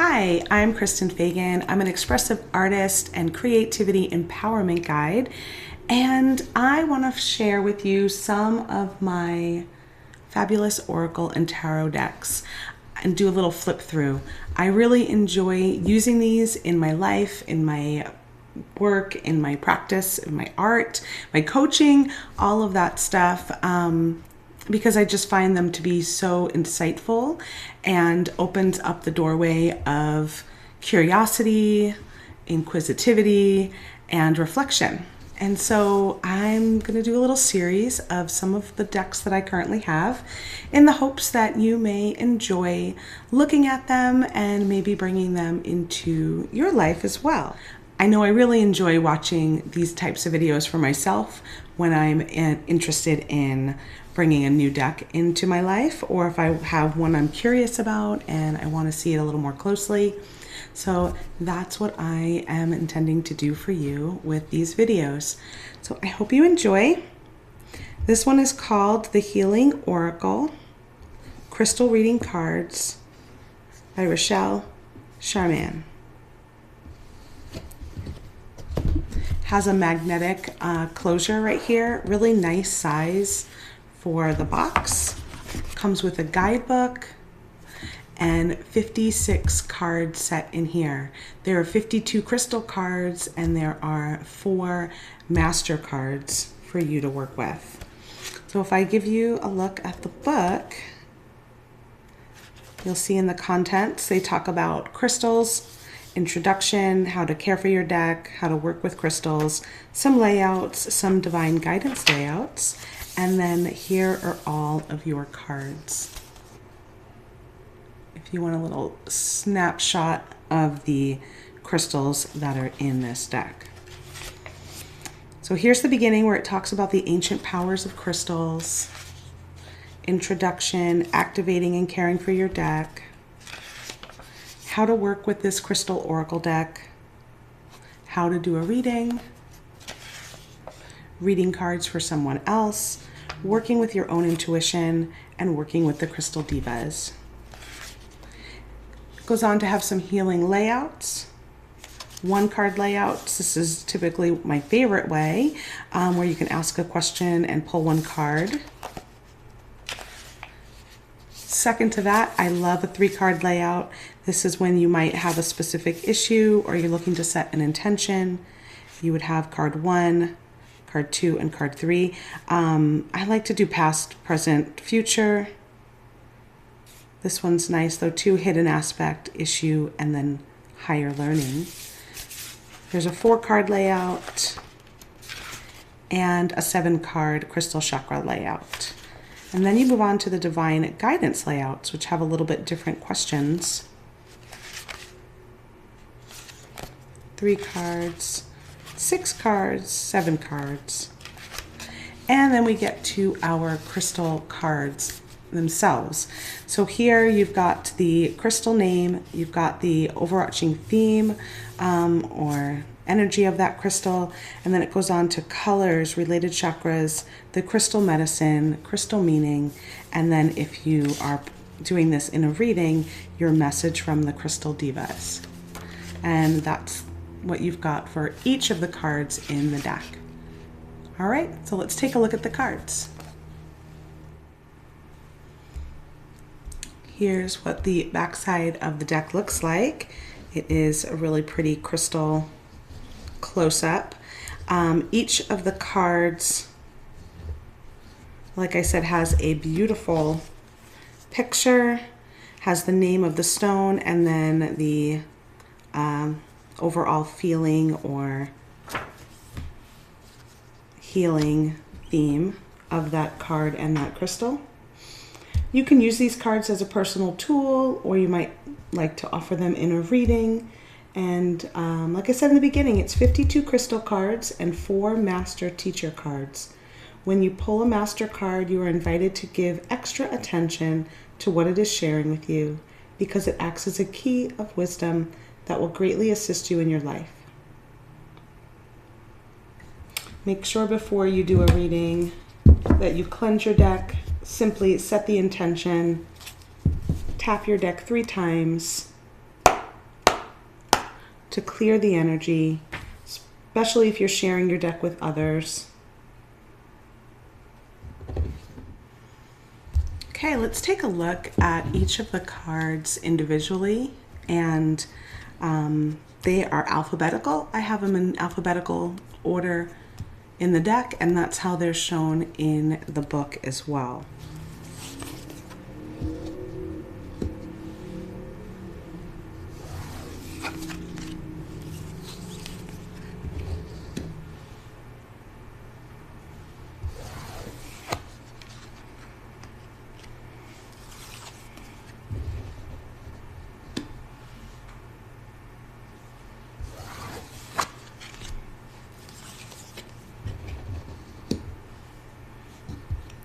Hi, I'm Kristen Fagan. I'm an expressive artist and creativity empowerment guide, and I want to share with you some of my fabulous oracle and tarot decks and do a little flip through. I really enjoy using these in my life, in my work, in my practice, in my art, my coaching, all of that stuff. Because I just find them to be so insightful and opens up the doorway of curiosity, inquisitivity, and reflection. And so I'm going to do a little series of some of the decks that I currently have in the hopes that you may enjoy looking at them and maybe bringing them into your life as well. I know I really enjoy watching these types of videos for myself when I'm interested in bringing a new deck into my life, or if I have one I'm curious about and I want to see it a little more closely. So that's what I am intending to do for you with these videos. So I hope you enjoy. This one is called The Healing Oracle, Crystal Reading Cards by Rachelle, Charman. Has a magnetic closure right here, really nice size for the box. Comes with a guidebook and 56 card set in here. There are 52 crystal cards and there are 4 master cards for you to work with. So if I give you a look at the book, you'll see in the contents they talk about crystals, introduction, how to care for your deck, how to work with crystals, some layouts, some divine guidance layouts, and then here are all of your cards. If you want a little snapshot of the crystals that are in this deck. So here's the beginning where it talks about the ancient powers of crystals, introduction, activating and caring for your deck, how to work with this crystal oracle deck, how to do a reading, reading cards for someone else, working with your own intuition, and working with the crystal divas. It goes on to have some healing layouts, 1-card layouts. This is typically my favorite way, where you can ask a question and pull 1 card. Second to that, I love a 3-card layout. This is when you might have a specific issue or you're looking to set an intention. You would have card 1, card 2, and card 3. I like to do past, present, future. This one's nice though too, hidden aspect, issue, and then higher learning. There's a 4-card layout and a 7-card crystal chakra layout. And then you move on to the divine guidance layouts, which have a little bit different questions. 3 cards, 6 cards, 7 cards. And then we get to our crystal cards themselves. So here you've got the crystal name, you've got the overarching theme or energy of that crystal, and then it goes on to colors, related chakras, the crystal medicine, crystal meaning, and then if you are doing this in a reading, your message from the crystal divas. And that's what you've got for each of the cards in the deck. All right, so let's take a look at the cards. Here's what the backside of the deck looks like. It is a really pretty crystal close-up. Each of the cards, like I said, has a beautiful picture, has the name of the stone, and then the overall feeling or healing theme of that card and that crystal. You can use these cards as a personal tool, or you might like to offer them in a reading. And like I said in the beginning, it's 52 crystal cards and 4 master teacher cards. When you pull a master card, you are invited to give extra attention to what it is sharing with you, because it acts as a key of wisdom that will greatly assist you in your life. Make sure before you do a reading that you cleanse your deck. Simply set the intention, tap your deck 3 times, to clear the energy, especially if you're sharing your deck with others. Okay, let's take a look at each of the cards individually, and they are alphabetical. I have them in alphabetical order in the deck, and that's how they're shown in the book as well.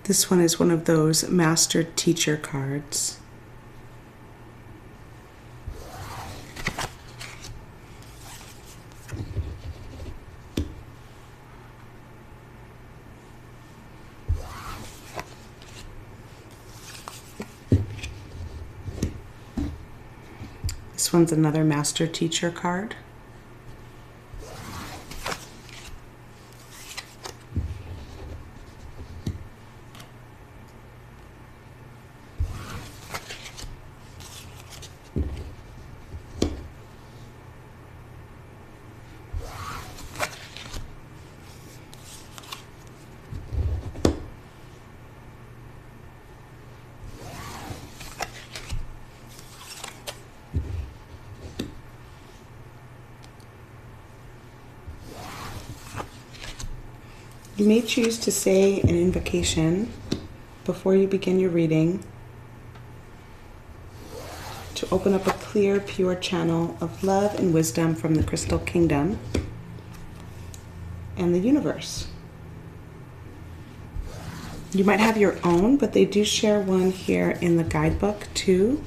This one is one of those master teacher cards. This one's another master teacher card. You may choose to say an invocation before you begin your reading to open up a clear, pure channel of love and wisdom from the Crystal Kingdom and the universe. You might have your own, but they do share one here in the guidebook too.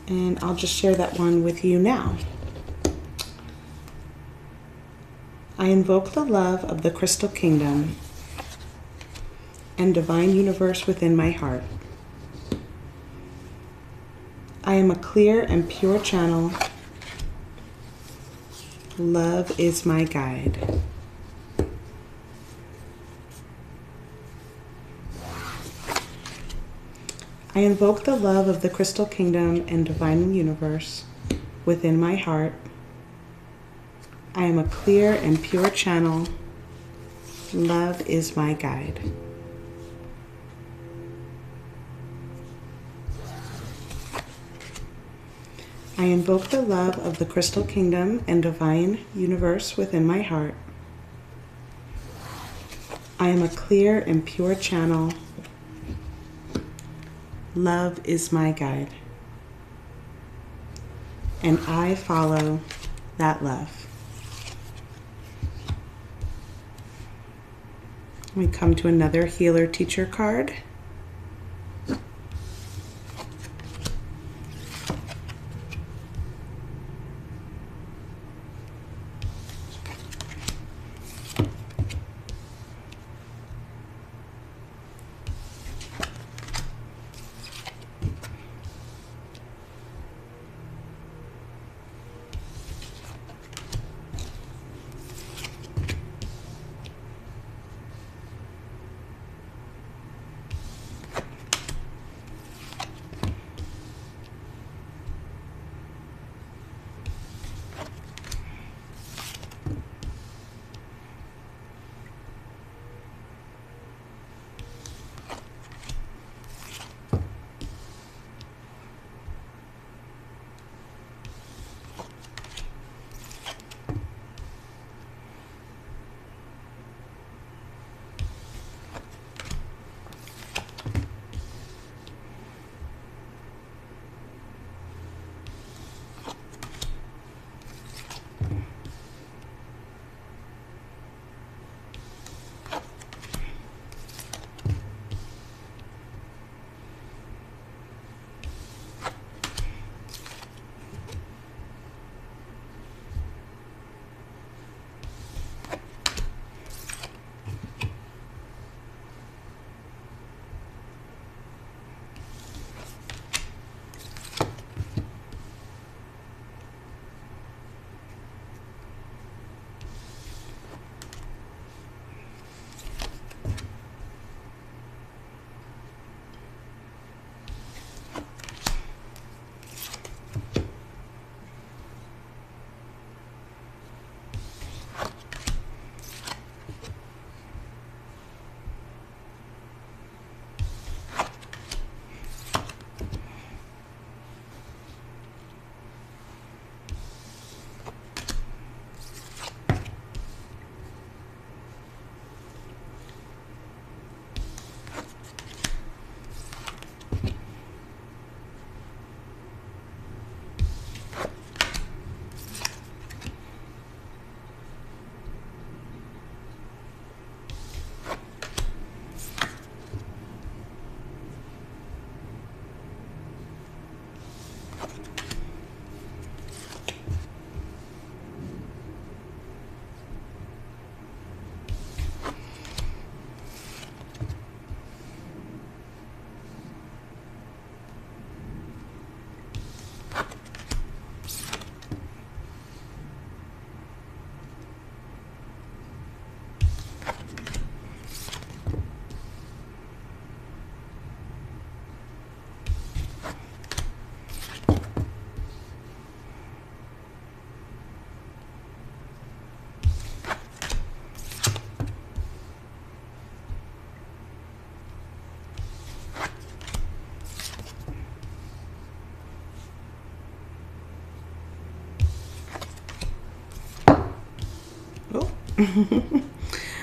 And I'll just share that one with you now. I invoke the love of the Crystal Kingdom and divine universe within my heart. I am a clear and pure channel. Love is my guide. I invoke the love of the Crystal Kingdom and divine universe within my heart. I am a clear and pure channel. Love is my guide. I invoke the love of the Crystal Kingdom and divine universe within my heart. I am a clear and pure channel. Love is my guide. And I follow that love. We come to another healer teacher card.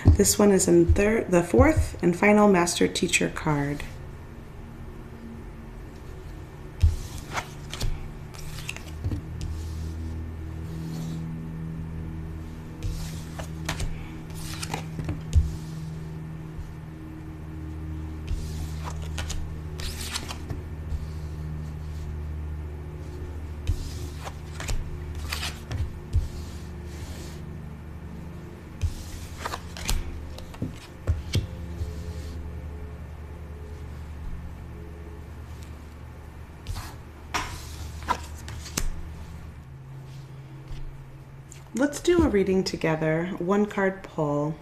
This one is in the fourth and final Master Teacher card. Let's do a reading together, one card pull.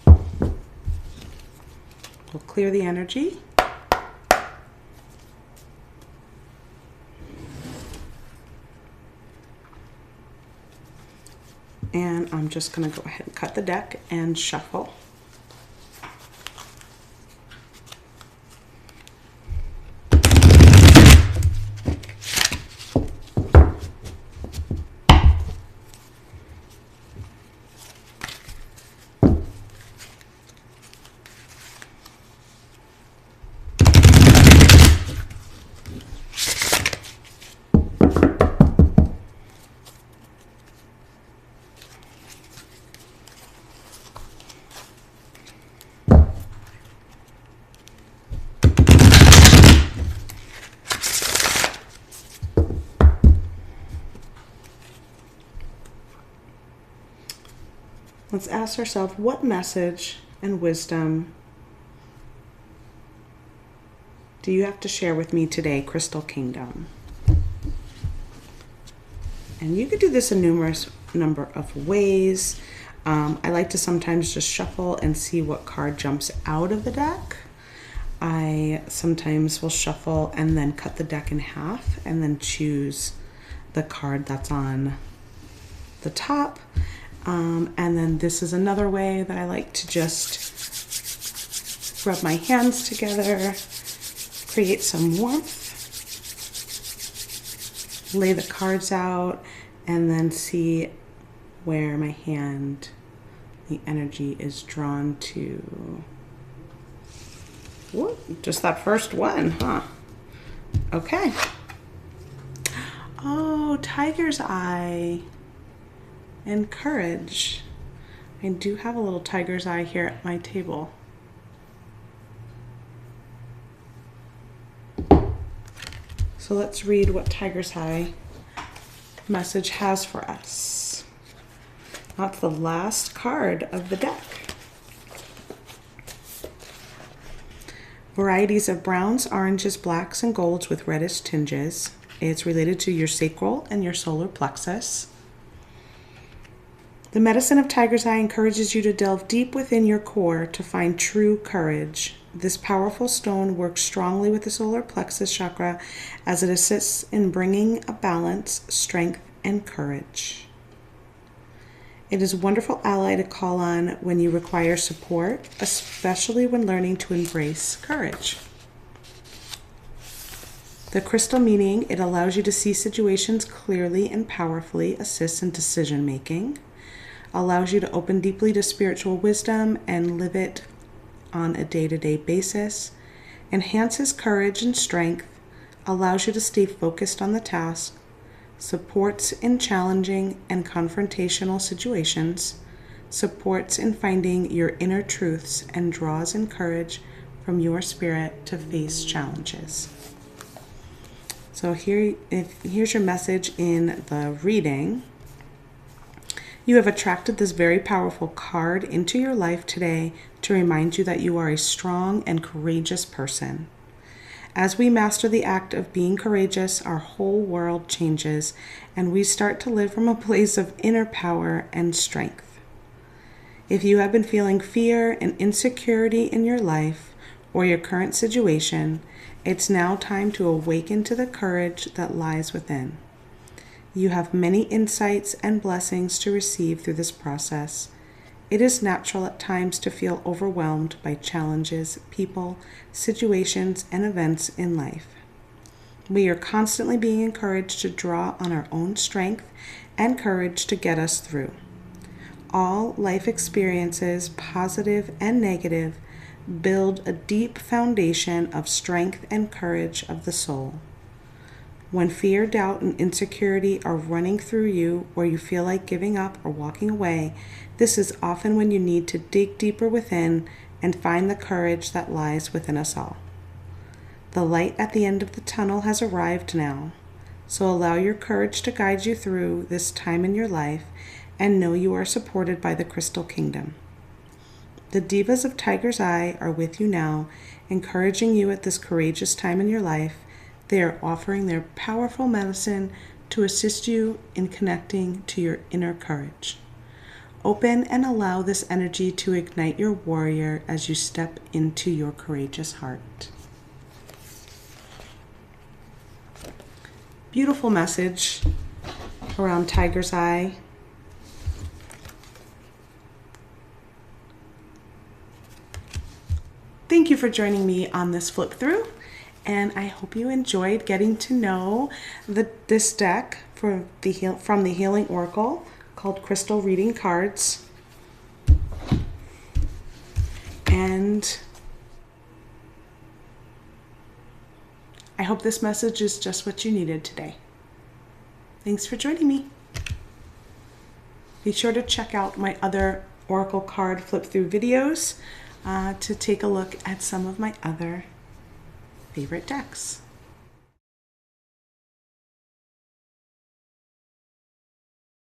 We'll clear the energy. And I'm just going to go ahead and cut the deck and shuffle. Let's ask ourselves, what message and wisdom do you have to share with me today, Crystal Kingdom? And you could do this a numerous number of ways. I like to sometimes just shuffle and see what card jumps out of the deck. I sometimes will shuffle and then cut the deck in half and then choose the card that's on the top. And then this is another way that I like to just rub my hands together, create some warmth, lay the cards out, and then see where my hand, the energy is drawn to. Whoop, just that first one, huh? Okay. Oh, tiger's eye. And courage. I do have a little tiger's eye here at my table. So let's read what tiger's eye message has for us. That's the last card of the deck. Varieties of browns, oranges, blacks, and golds with reddish tinges. It's related to your sacral and your solar plexus. The medicine of tiger's eye encourages you to delve deep within your core to find true courage. This powerful stone works strongly with the solar plexus chakra as it assists in bringing a balance, strength, and courage. It is a wonderful ally to call on when you require support, especially when learning to embrace courage. The crystal meaning, it allows you to see situations clearly and powerfully, assists in decision making, allows you to open deeply to spiritual wisdom and live it on a day-to-day basis, enhances courage and strength, allows you to stay focused on the task, supports in challenging and confrontational situations, supports in finding your inner truths, and draws in courage from your spirit to face challenges. So here's your message in the reading. You have attracted this very powerful card into your life today to remind you that you are a strong and courageous person. As we master the act of being courageous, our whole world changes, and we start to live from a place of inner power and strength. If you have been feeling fear and insecurity in your life or your current situation, it's now time to awaken to the courage that lies within. You have many insights and blessings to receive through this process. It is natural at times to feel overwhelmed by challenges, people, situations, and events in life. We are constantly being encouraged to draw on our own strength and courage to get us through. All life experiences, positive and negative, build a deep foundation of strength and courage of the soul. When fear, doubt, and insecurity are running through you, or you feel like giving up or walking away, this is often when you need to dig deeper within and find the courage that lies within us all. The light at the end of the tunnel has arrived now, so allow your courage to guide you through this time in your life and know you are supported by the Crystal Kingdom. The Divas of Tiger's Eye are with you now, encouraging you at this courageous time in your life. They are offering their powerful medicine to assist you in connecting to your inner courage. Open and allow this energy to ignite your warrior as you step into your courageous heart. Beautiful message around Tiger's Eye. Thank you for joining me on this flip through, and I hope you enjoyed getting to know this deck from the Healing Oracle called Crystal Reading Cards. And I hope this message is just what you needed today. Thanks for joining me. Be sure to check out my other Oracle card flip through videos to take a look at some of my other favorite decks.